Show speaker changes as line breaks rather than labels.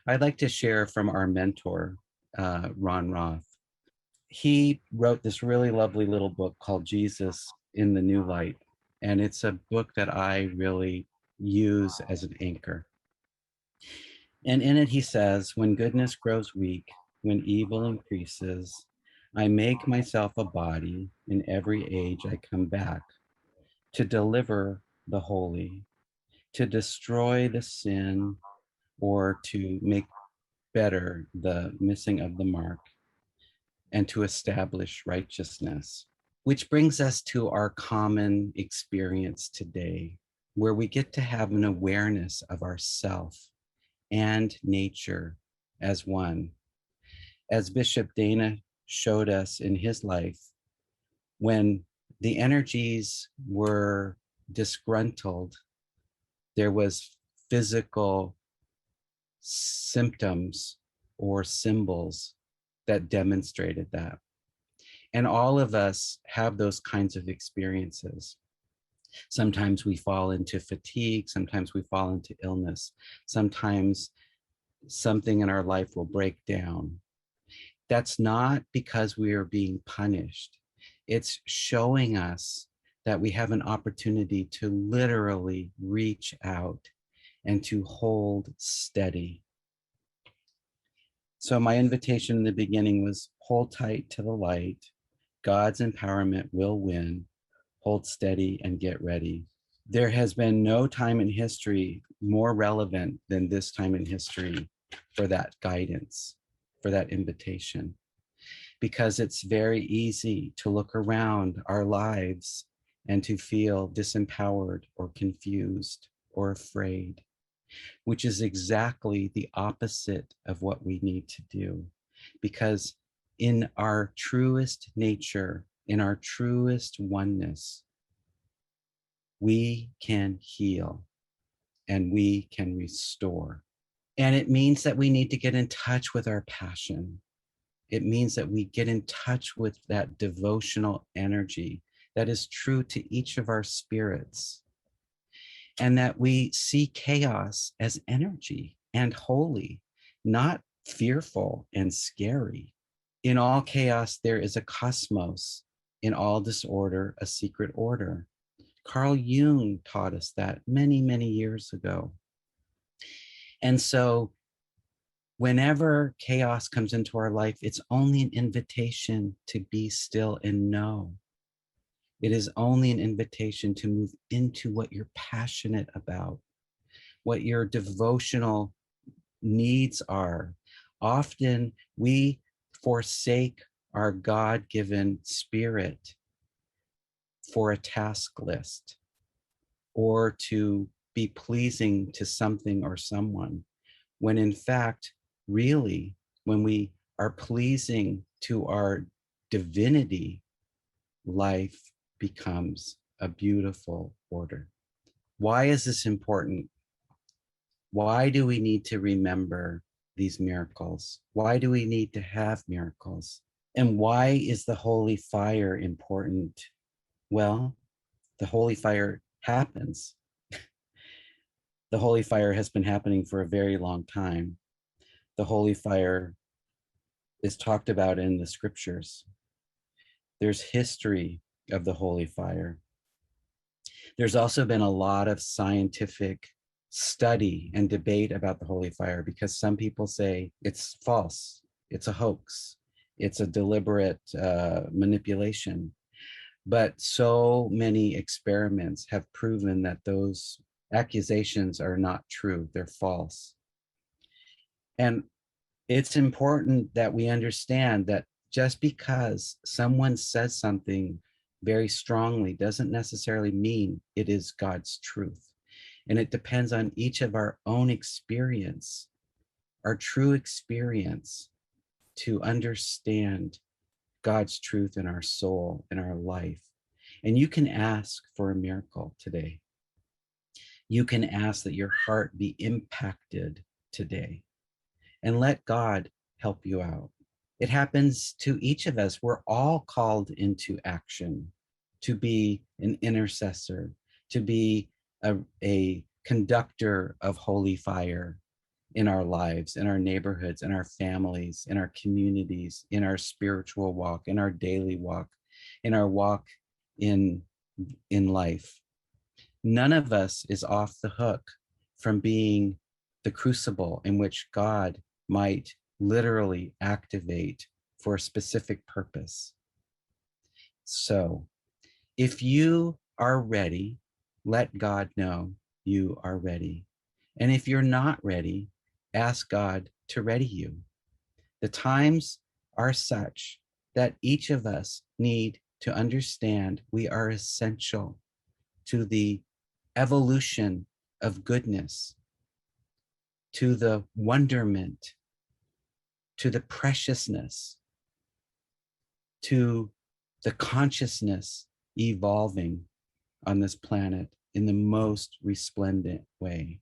I'd like to share from our mentor, Ron Roth. He wrote this really lovely little book called Jesus in the New Light. And it's a book that I really use as an anchor. And in it, he says, when goodness grows weak, when evil increases, I make myself a body. In every age, I come back to deliver the holy, to destroy the sin, or to make better the missing of the mark, and to establish righteousness. Which brings us to our common experience today, where we get to have an awareness of ourself and nature as one. As Bishop Dana showed us in his life, when the energies were disgruntled, there was physical symptoms or symbols that demonstrated that. And all of us have those kinds of experiences. Sometimes we fall into fatigue, sometimes we fall into illness, sometimes something in our life will break down. That's not because we are being punished. It's showing us that we have an opportunity to literally reach out and to hold steady. So my invitation in the beginning was hold tight to the light. God's empowerment will win. Hold steady and get ready. There has been no time in history more relevant than this time in history for that guidance, for that invitation, because it's very easy to look around our lives and to feel disempowered or confused or afraid, which is exactly the opposite of what we need to do. Because in our truest nature, in our truest oneness, we can heal and we can restore. And it means that we need to get in touch with our passion. It means that we get in touch with that devotional energy that is true to each of our spirits, and that we see chaos as energy and holy, not fearful and scary. In all chaos, there is a cosmos. In all disorder, a secret order. Carl Jung taught us that many, many years ago. And so whenever chaos comes into our life, it's only an invitation to be still and know. It is only an invitation to move into what you're passionate about, what your devotional needs are. Often we forsake our God-given spirit for a task list or to be pleasing to something or someone, when in fact, really, when we are pleasing to our divinity, life becomes a beautiful order. Why is this important? Why do we need to remember these miracles? Why do we need to have miracles? And why is the holy fire important? Well, the holy fire happens. The holy fire has been happening for a very long time. The holy fire is talked about in the scriptures. There's history of the holy fire. There's also been a lot of scientific study and debate about the holy fire, because some people say it's false, it's a hoax, it's a deliberate manipulation. But so many experiments have proven that those accusations are not true, they're false. And it's important that we understand that just because someone says something very strongly doesn't necessarily mean it is God's truth. And it depends on each of our own experience, our true experience, to understand God's truth in our soul, in our life. And you can ask for a miracle today. You can ask that your heart be impacted today, and let God help you out. It happens to each of us. We're all called into action, to be an intercessor, to be a conductor of holy fire, in our lives, in our neighborhoods, in our families, in our communities, in our spiritual walk, in our daily walk, in our walk in life. None of us is off the hook from being the crucible in which God might literally activate for a specific purpose. So if you are ready, let God know you are ready. And if you're not ready, ask God to ready you. The times are such that each of us need to understand we are essential to the evolution of goodness, to the wonderment, to the preciousness, to the consciousness evolving on this planet in the most resplendent way.